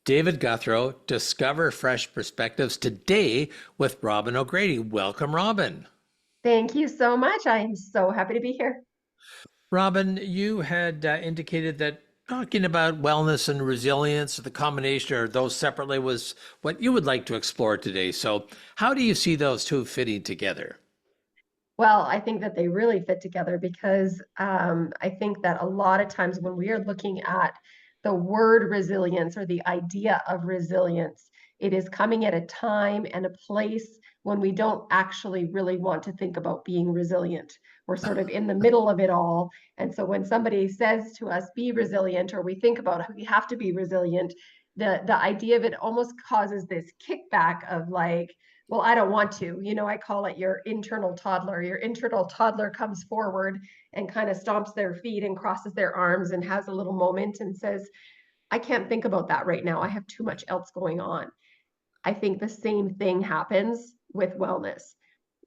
David Guthrow, Discover Fresh Perspectives today with Robin O'Grady. Welcome, Robin. Thank you so much. I am so happy to be here. Robin, you had indicated that talking about wellness and resilience, the combination or those separately, was what you would like to explore today. So, how do you see those two fitting together? Well, I think that they really fit together because I think that a lot of times when we are looking at the word resilience or the idea of resilience, it is coming at a time and a place when we don't actually really want to think about being resilient. We're sort of in the middle of it all. And so when somebody says to us, be resilient, or we think about how we have to be resilient, the idea of it almost causes this kickback of like, well, I don't want to. I call it your internal toddler. Your internal toddler comes forward and kind of stomps their feet and crosses their arms and has a little moment and says, I can't think about that right now. I have too much else going on. I think the same thing happens with wellness.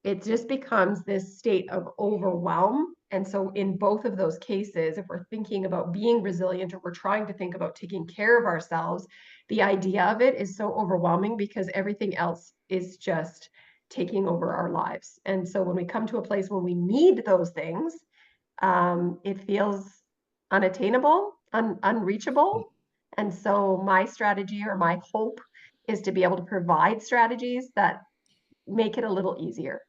It just becomes this state of overwhelm. And so, in both of those cases, if we're thinking about being resilient or we're trying to think about taking care of ourselves, the idea of it is so overwhelming because everything else is just taking over our lives. And so, when we come to a place when we need those things, it feels unattainable, unreachable. And so, my strategy or my hope is to be able to provide strategies that make it a little easier.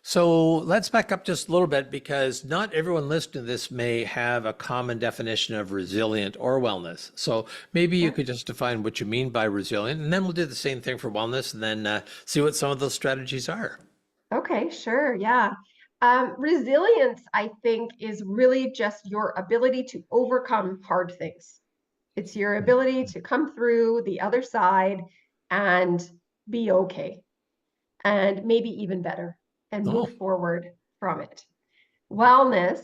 So let's back up just a little bit because not everyone listening to this may have a common definition of resilient or wellness. So maybe you Yeah. could just define what you mean by resilient, and then we'll do the same thing for wellness and then see what some of those strategies are. Okay, sure. Yeah. Resilience, I think, is really just your ability to overcome hard things. It's your ability to come through the other side and be okay, and maybe even better, and Oh, move forward from it. Wellness,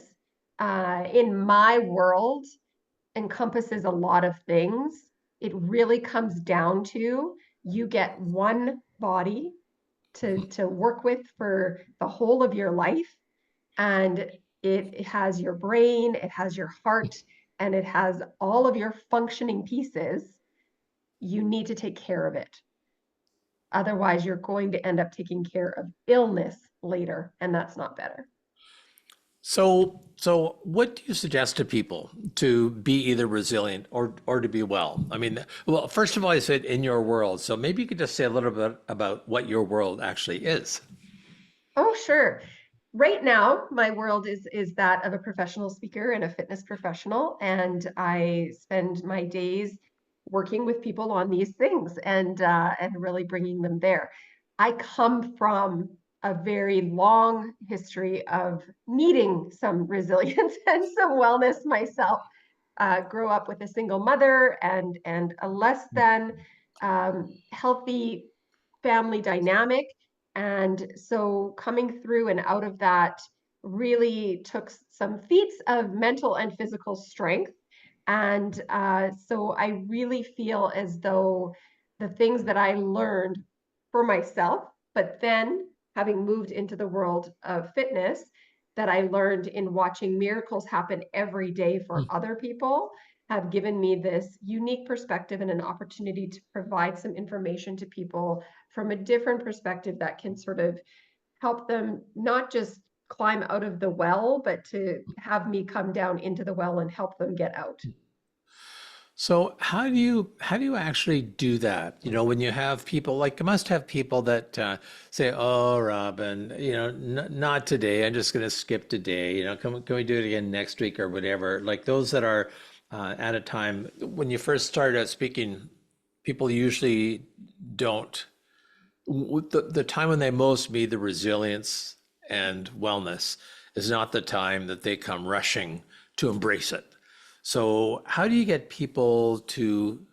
in my world, encompasses a lot of things. It really comes down to you get one body to work with for the whole of your life. And it has your brain, it has your heart, and it has all of your functioning pieces. You need to take care of it. Otherwise, you're going to end up taking care of illness later, and that's not better. so what do you suggest to people to be either resilient or to be well? I mean, well, first of all, I said in your world, so maybe you could just say a little bit about what your world actually is. Oh, sure. Right now, my world is that of a professional speaker and a fitness professional, and I spend my days working with people on these things and really bringing them there. I come from a very long history of needing some resilience and some wellness myself. Grew up with a single mother and a less than healthy family dynamic, and so coming through and out of that really took some feats of mental and physical strength. And so I really feel as though the things that I learned for myself, but then having moved into the world of fitness, that I learned in watching miracles happen every day for other people, have given me this unique perspective and an opportunity to provide some information to people from a different perspective that can sort of help them not just climb out of the well, but to have me come down into the well and help them get out. So how do you actually do that? You know, when you have people like you must have people that say, "Oh, Robin, not today. I'm just going to skip today. Can we do it again next week or whatever?" Like those that are at a time when you first started out speaking, people usually don't. The time when they most need the resilience and wellness is not the time that they come rushing to embrace it. So how do you get people to,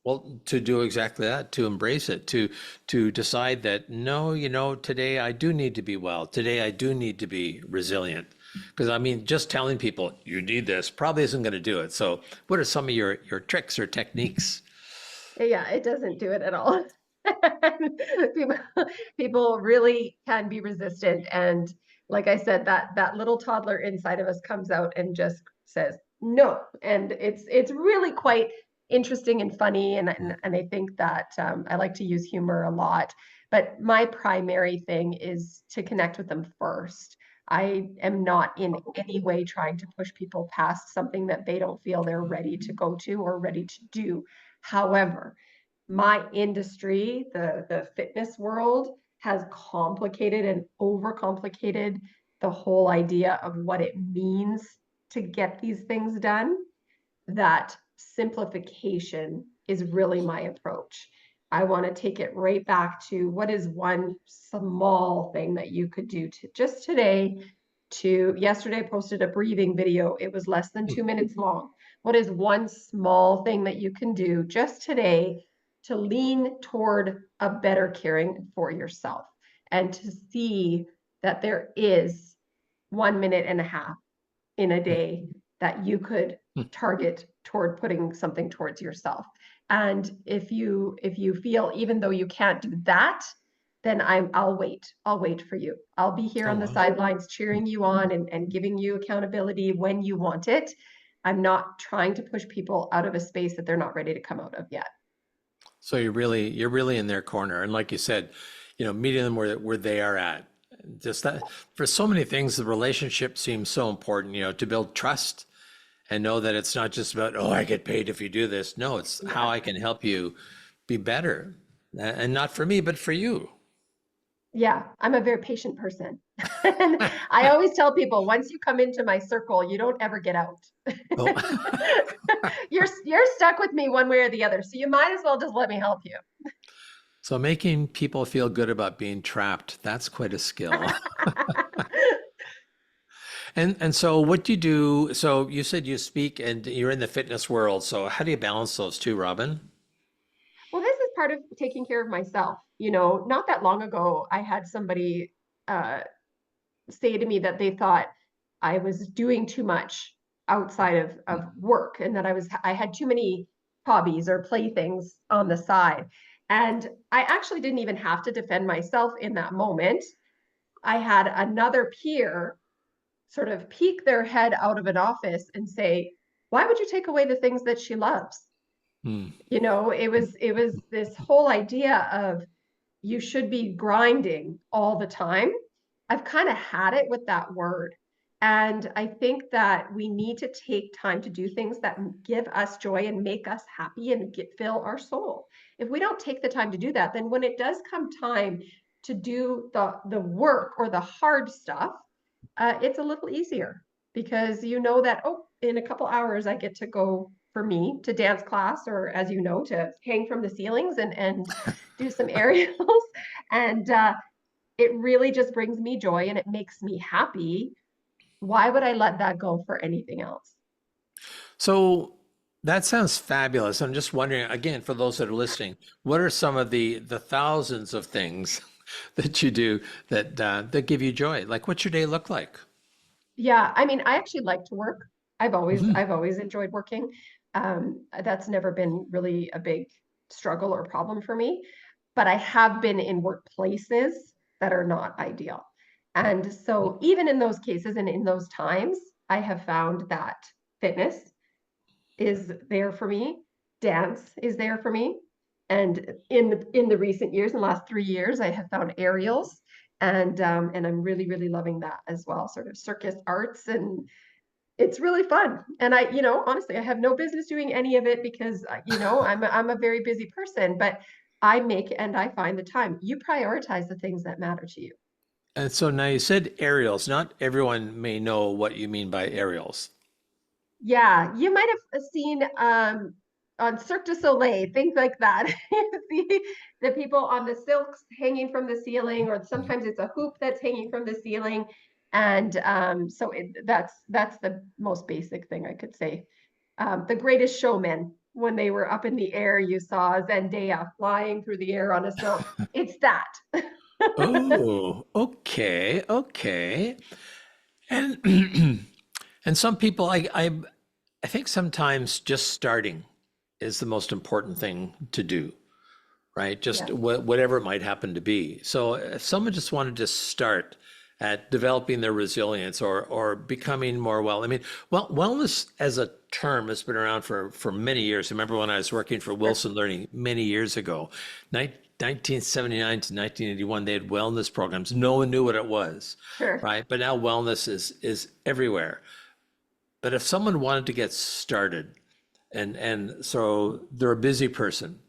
well, to do exactly that, to embrace it, to decide that no, today I do need to be well. Today I do need to be resilient. Because I mean, just telling people you need this probably isn't going to do it. So what are some of your tricks or techniques? Yeah, it doesn't do it at all. people, people really can be resistant. And like I said, that little toddler inside of us comes out and just says no. And it's really quite interesting and funny, and I think that I like to use humor a lot. But my primary thing is to connect with them first. I am not in any way trying to push people past something that they don't feel they're ready to go to or ready to do. However, my industry, the fitness world, has complicated and overcomplicated the whole idea of what it means to get these things done, that simplification is really my approach. I want to take it right back to what is one small thing that you could do to just today. To yesterday, I posted a breathing video. It was less than 2 minutes long. What is one small thing that you can do just today to lean toward a better caring for yourself and to see that there is 1 minute and a half in a day that you could target toward putting something towards yourself? And if you feel even though you can't do that, then I'll wait. I'll wait for you. I'll be here Oh, on the wow. sidelines cheering you on and giving you accountability when you want it. I'm not trying to push people out of a space that they're not ready to come out of yet. So you're really in their corner. And like you said, meeting them where they are at. Just that for so many things, the relationship seems so important, to build trust and know that it's not just about, oh, I get paid if you do this. No, it's how I can help you be better. And not for me, but for you. Yeah, I'm a very patient person. And I always tell people, once you come into my circle, you don't ever get out. Oh, You're stuck with me one way or the other. So you might as well just let me help you. so making people feel good about being trapped, that's quite a skill. And so what do you do? So you said you speak and you're in the fitness world. So how do you balance those two, Robin? Well, this is part of taking care of myself. Not that long ago, I had somebody uh, say to me that they thought I was doing too much outside of work and that I had too many hobbies or playthings on the side. And I actually didn't even have to defend myself in that moment. I had another peer sort of peek their head out of an office and say, "Why would you take away the things that she loves?" Hmm. It was this whole idea of you should be grinding all the time. I've kind of had it with that word. And I think that we need to take time to do things that give us joy and make us happy and fill our soul. If we don't take the time to do that, then when it does come time to do the work or the hard stuff, it's a little easier because you know that, oh, in a couple hours I get to go, for me, to dance class, or as you know, to hang from the ceilings and do some aerials. And it really just brings me joy and it makes me happy. Why would I let that go for anything else? So that sounds fabulous. I'm just wondering, again, for those that are listening, what are some of the thousands of things that you do that give you joy? Like, what's your day look like? Yeah, I mean, I actually like to work. I've always Mhm. I've always enjoyed working. That's never been really a big struggle or problem for me, but I have been in workplaces that are not ideal. And so even in those cases and in those times, I have found that fitness is there for me, dance is there for me. And in the recent years, in the last 3 years, I have found aerials, and I'm really, really loving that as well, sort of circus arts, and it's really fun. And honestly, I have no business doing any of it because I'm a very busy person, but I make and I find the time. You prioritize the things that matter to you. And so now you said aerials. Not everyone may know what you mean by aerials. Yeah, you might have seen on Cirque du Soleil, things like that. See the people on the silks hanging from the ceiling, or sometimes it's a hoop that's hanging from the ceiling. And so that's the most basic thing I could say. The Greatest Showman, when they were up in the air, you saw Zendaya flying through the air on a silk. It's that. Oh, okay, okay. And and some people, I think sometimes just starting is the most important thing to do, right? Just Yes. whatever it might happen to be. So if someone just wanted to start at developing their resilience or becoming more well, I mean, well, wellness as a term that's been around for many years. I remember when I was working for Wilson Learning many years ago, 1979 to 1981, they had wellness programs. No one knew what it was, Sure. right? But now wellness is everywhere. But if someone wanted to get started, and so they're a busy person,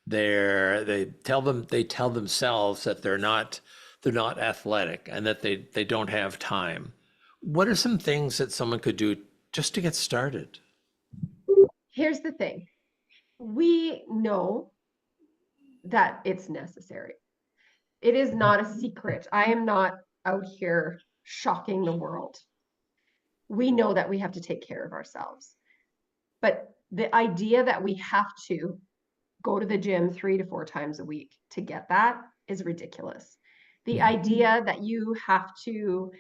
they tell themselves that they're not athletic and that they don't have time. What are some things that someone could do just to get started? Here's the thing. We know that it's necessary. It is not a secret. I am not out here shocking the world. We know that we have to take care of ourselves. But the idea that we have to go to the gym 3 to 4 times a week to get that is ridiculous. The idea that you have to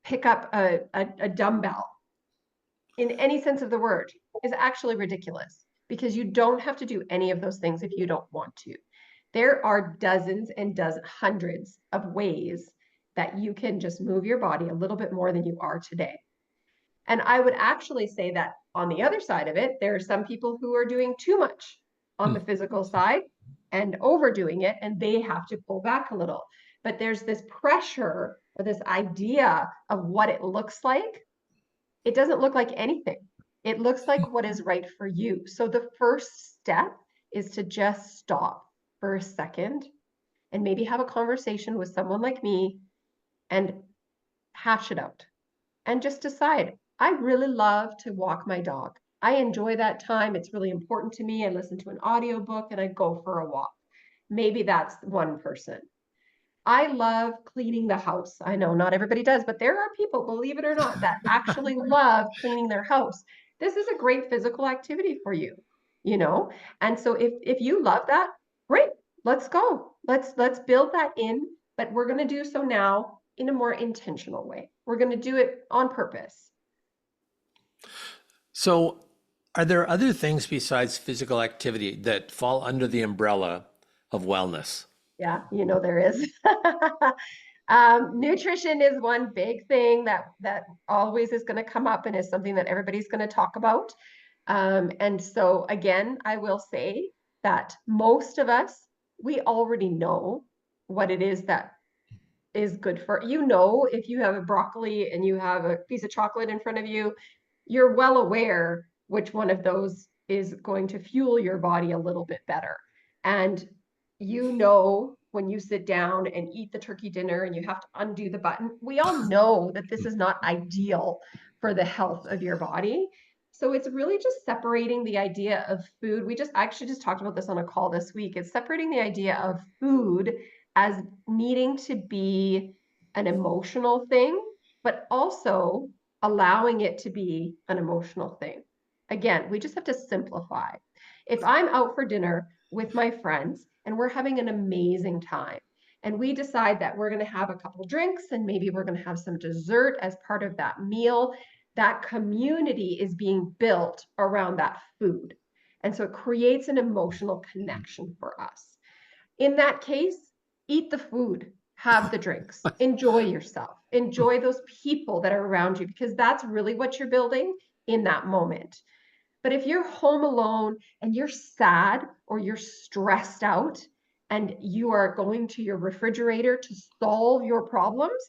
pick up a dumbbell in any sense of the word is actually ridiculous because you don't have to do any of those things if you don't want to. There are dozens and dozens, hundreds of ways that you can just move your body a little bit more than you are today. And I would actually say that on the other side of it, there are some people who are doing too much on the physical side and overdoing it, and they have to pull back a little. But there's this pressure or this idea of what it looks like. It doesn't look like anything. It looks like what is right for you. So the first step is to just stop for a second and maybe have a conversation with someone like me and hash it out and just decide, I really love to walk my dog. I enjoy that time. It's really important to me. I listen to an audiobook and I go for a walk. Maybe that's one person. I love cleaning the house. I know not everybody does, but there are people, believe it or not, that actually love cleaning their house. This is a great physical activity for you, you know? And so if you love that, great, let's go. Let's build that in, but we're going to do so now in a more intentional way. We're going to do it on purpose. So, are there other things besides physical activity that fall under the umbrella of wellness? Yeah, there is. Nutrition is one big thing that always is going to come up and is something that everybody's going to talk about. And so again, I will say that most of us, we already know what it is that is good for, if you have a broccoli and you have a piece of chocolate in front of you, you're well aware which one of those is going to fuel your body a little bit better. And when you sit down and eat the turkey dinner and you have to undo the button, we all know that this is not ideal for the health of your body. So it's really just separating the idea of food. We just actually just talked about this on a call this week. It's separating the idea of food as needing to be an emotional thing, but also allowing it to be an emotional thing. Again, we just have to simplify. If I'm out for dinner with my friends and we're having an amazing time, and we decide that we're going to have a couple drinks and maybe we're going to have some dessert as part of that meal, that community is being built around that food. And so it creates an emotional connection for us. In that case, eat the food, have the drinks, enjoy yourself, enjoy those people that are around you, because that's really what you're building in that moment. But if you're home alone and you're sad or you're stressed out and you are going to your refrigerator to solve your problems,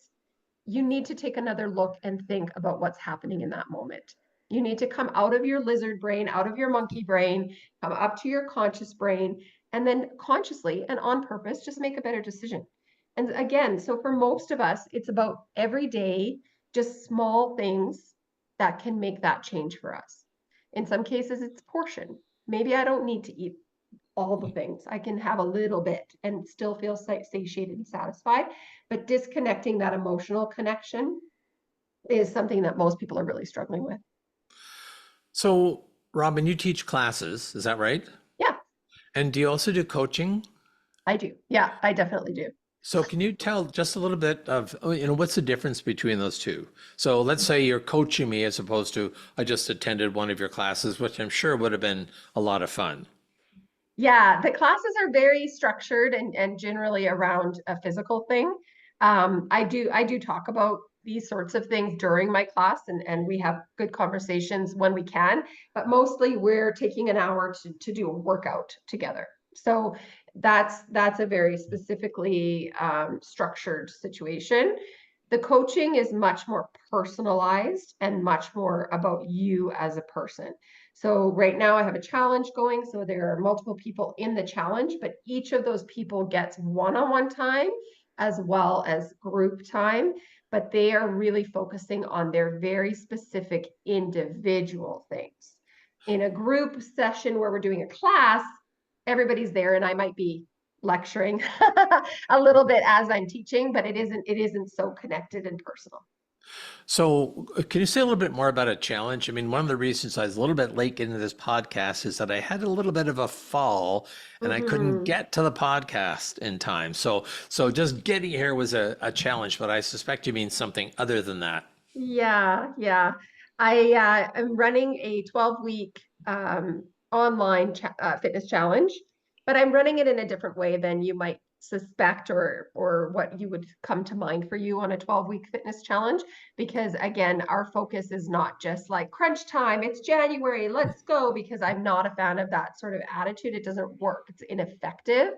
you need to take another look and think about what's happening in that moment. You need to come out of your lizard brain, out of your monkey brain, come up to your conscious brain, and then consciously and on purpose, just make a better decision. And again, so for most of us, it's about every day, just small things that can make that change for us. In some cases, it's portion. Maybe I don't need to eat all the things. I can have a little bit and still feel satiated and satisfied. But disconnecting that emotional connection is something that most people are really struggling with. So, Robin, you teach classes, is that right? Yeah, And do you also do coaching? I do. Yeah, I definitely do. So can you tell just a little bit of, what's the difference between those two? So let's say you're coaching me as opposed to I just attended one of your classes, which I'm sure would have been a lot of fun. Yeah, the classes are very structured and generally around a physical thing. I do talk about these sorts of things during my class, and we have good conversations when we can, but mostly we're taking an hour to do a workout together. So that's a very specifically structured situation. The coaching is much more personalized and much more about you as a person. So right now I have a challenge going. So there are multiple people in the challenge, but each of those people gets one-on-one time as well as group time. But they are really focusing on their very specific individual things. In a group session where we're doing a class, everybody's there and I might be lecturing a little bit as I'm teaching, but it isn't so connected and personal. So, can you say a little bit more about a challenge? I mean, one of the reasons I was a little bit late into this podcast is that I had a little bit of a fall and I couldn't Mm-hmm. get to the podcast in time. So just getting here was a challenge, but I suspect you mean something other than that. Yeah, yeah. I am running a 12-week online fitness challenge, but I'm running it in a different way than you might suspect or what you would come to mind for you on a 12-week fitness challenge. Because again, our focus is not just like crunch time, it's January, let's go, because I'm not a fan of that sort of attitude. It doesn't work, it's ineffective.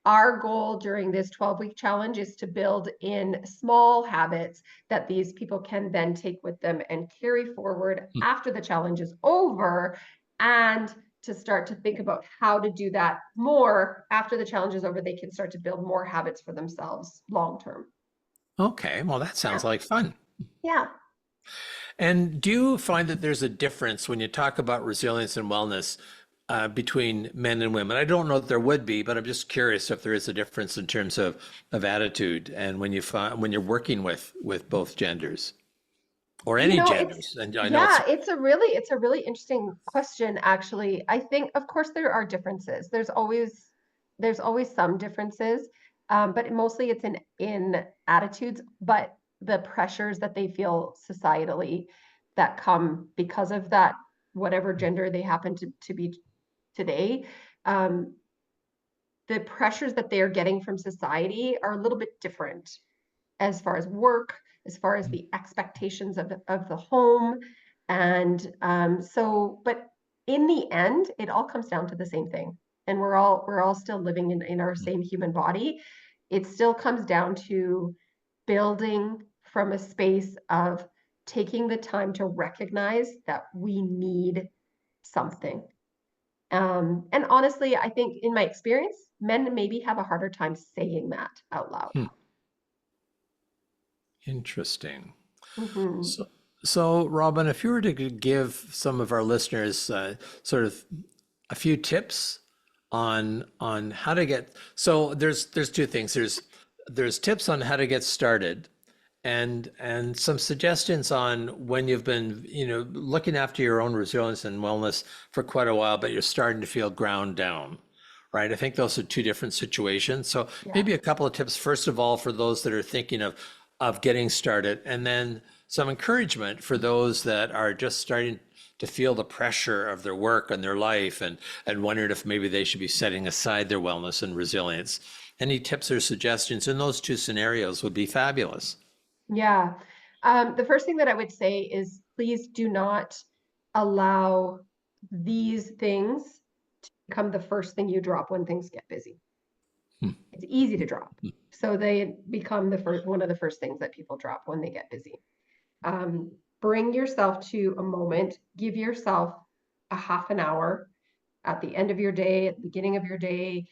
Our goal during this 12-week challenge is to build in small habits that these people can then take with them and carry forward after the challenge is over, and to start to think about how to do that more after the challenge is over. They can start to build more habits for themselves long term. Okay, well, that Yeah. sounds like fun. Yeah. And do you find that there's a difference when you talk about resilience and wellness between men and women? I don't know that there would be, but I'm just curious if there is a difference in terms of attitude and when you find when you're working with both genders or You any know, it's genders. And I know it's yeah, it's a really interesting question, actually. I think, of course, there are differences. There's always some differences, but mostly it's in attitudes, but the pressures that they feel societally that come because of that, whatever gender they happen to be today. Um, the pressures that they are getting from society are a little bit different as far as work, as far as the expectations of the home. And but in the end, it all comes down to the same thing. And we're all still living in our same human body. It still comes down to building from a space of taking the time to recognize that we need something. And honestly, I think in my experience, men maybe have a harder time saying that out loud. hmm, interesting. Mhm. So, Robin, if you were to give some of our listeners sort of a few tips on how to get, so there's two things. There's tips on how to get started, and some suggestions on when you've been looking after your own resilience and wellness for quite a while, but you're starting to feel ground down. Right. I think those are two different situations. So Yeah. maybe a couple of tips, first of all, for those that are thinking of getting started, and then some encouragement for those that are just starting to feel the pressure of their work and their life and wondering if maybe they should be setting aside their wellness and resilience. Any tips or suggestions in those two scenarios would be fabulous. Yeah. The first thing that I would say is please do not allow these things to become the first thing you drop when things get busy. Hmm. It's easy to drop. So they become one of the first things that people drop when they get busy. Um, Bring yourself to a moment, give yourself a half an hour at the end of your day, at the beginning of your day,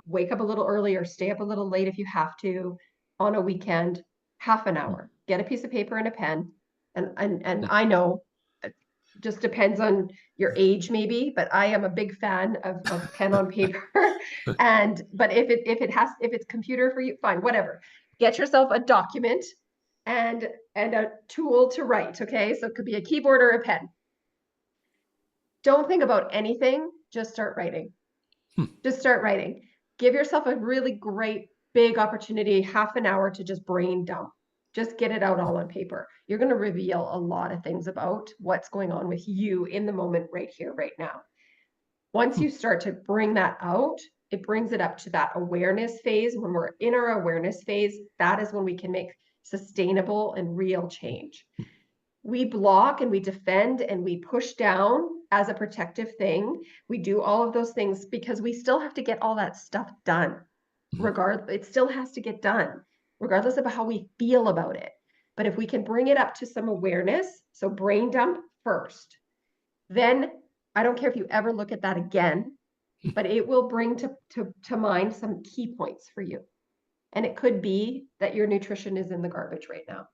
wake up a little early or stay up a little late if you have to on a weekend, half an hour. Get a piece of paper and a pen. And I know it just depends on your age maybe, but I am a big fan of pen on paper. And but if it's computer for you, fine, whatever. Get yourself a document and a tool to write, okay? So it could be a keyboard or a pen. Don't think about anything, just start writing. Hmm. Just start writing. Give yourself a really great big opportunity, half an hour to just brain dump. Just get it out all on paper. You're going to reveal a lot of things about what's going on with you in the moment right here, right now. Once Hmm. you start to bring that out, it brings it up to that awareness phase. When we're in our awareness phase, that is when we can make sustainable and real change. We block and we defend and we push down as a protective thing. We do all of those things because we still have to get all that stuff done. It still has to get done, regardless of how we feel about it. But if we can bring it up to some awareness, so brain dump first, then I don't care if you ever look at that again, but it will bring to mind some key points for you. And it could be that your nutrition is in the garbage right now.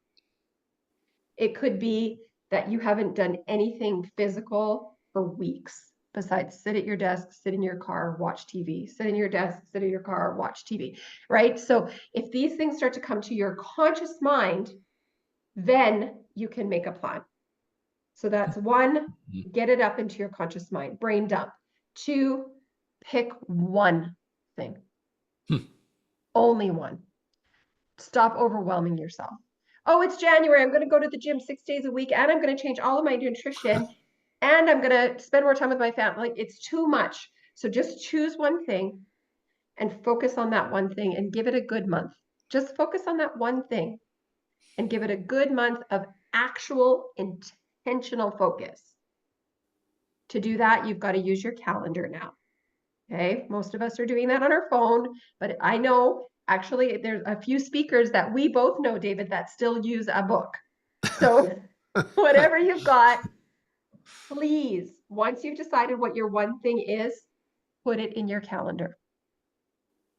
It could be that you haven't done anything physical for weeks besides sit at your desk, sit in your car, watch TV, sit in your desk, sit in your car, watch TV, right? So if these things start to come to your conscious mind, then you can make a plan. So that's one, get it up into your conscious mind, brain dump. Two, pick one thing, only one. Stop overwhelming yourself. Oh, it's January. I'm going to go to the gym 6 days a week and I'm going to change all of my nutrition and I'm going to spend more time with my family. Like, it's too much. So just choose one thing and focus on that one thing and give it a good month. Just focus on that one thing and give it a good month of actual intentional focus. To do that, you've got to use your calendar now. Okay, most of us are doing that on our phone, but I know actually there's a few speakers that we both know, David, that still use a book. So whatever you've got, please, once you've decided what your one thing is, put it in your calendar,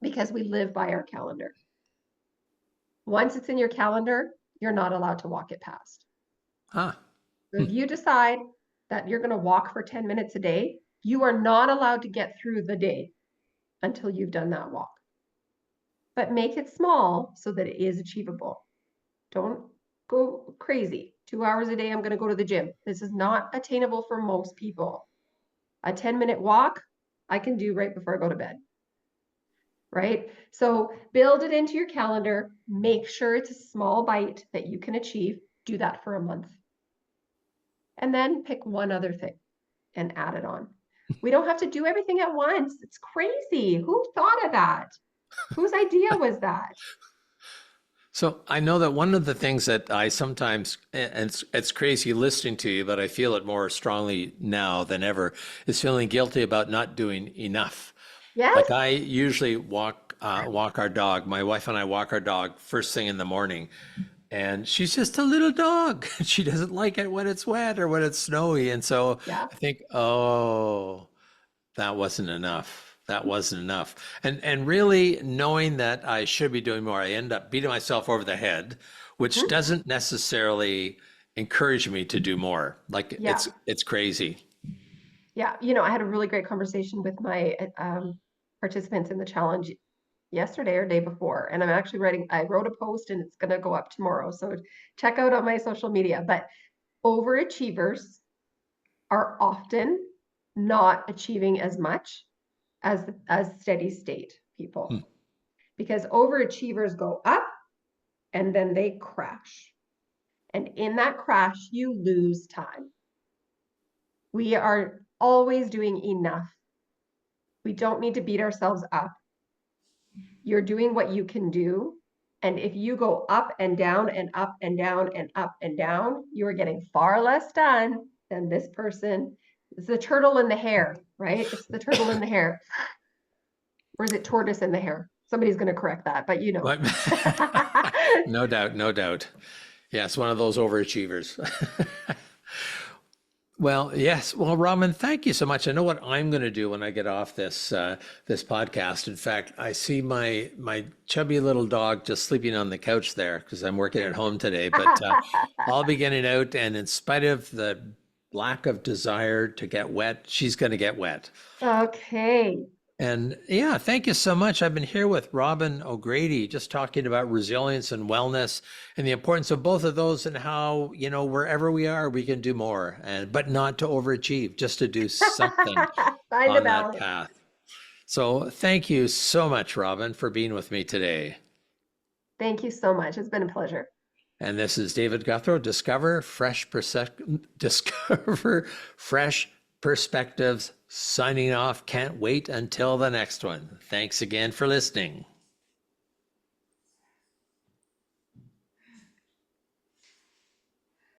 because we live by our calendar. Once it's in your calendar, you're not allowed to walk it past. So if you decide that you're going to walk for 10 minutes a day, you are not allowed to get through the day until you've done that walk. But make it small so that it is achievable. Don't go crazy. 2 hours a day, I'm going to go to the gym. This is not attainable for most people. A 10-minute walk, I can do right before I go to bed. Right? So build it into your calendar. Make sure it's a small bite that you can achieve. Do that for a month. And then pick one other thing and add it on. We don't have to do everything at once. It's crazy. Who thought of that? Whose idea was that? So I know that one of the things that I sometimes, and it's crazy listening to you, but I feel it more strongly now than ever, is feeling guilty about not doing enough. Yes. Like I usually walk our dog. My wife and I walk our dog first thing in the morning. And she's just a little dog. She doesn't like it when it's wet or when it's snowy. And so Yeah. I think, oh, that wasn't enough. That wasn't enough. And really knowing that I should be doing more, I end up beating myself over the head, which doesn't necessarily encourage me to do more. Like it's crazy. Yeah. You know, I had a really great conversation with my participants in the challenge yesterday or day before, and I wrote a post and it's going to go up tomorrow. So check out on my social media. But overachievers are often not achieving as much as steady state people, because overachievers go up and then they crash. And in that crash, you lose time. We are always doing enough. We don't need to beat ourselves up. You're doing what you can do. And if you go up and down and up and down and up and down, you are getting far less done than this person. It's the turtle in the hare, right? It's the turtle in the hare. Or is it tortoise in the hare? Somebody's going to correct that, but you know. But no doubt, no doubt. Yes, one of those overachievers. Well, yes. Well, Robin, thank you so much. I know what I'm going to do when I get off this this podcast. In fact, I see my chubby little dog just sleeping on the couch there because I'm working at home today. But I'll be getting out, and in spite of the lack of desire to get wet, she's going to get wet. Okay. And yeah, thank you so much. I've been here with Robin O'Grady, just talking about resilience and wellness and the importance of both of those, and how, you know, wherever we are, we can do more, but not to overachieve, just to do something on that path. So thank you so much, Robin, for being with me today. Thank you so much. It's been a pleasure. And this is David Guthrow, Discover Fresh Perspectives, signing off. Can't wait until the next one. Thanks again for listening.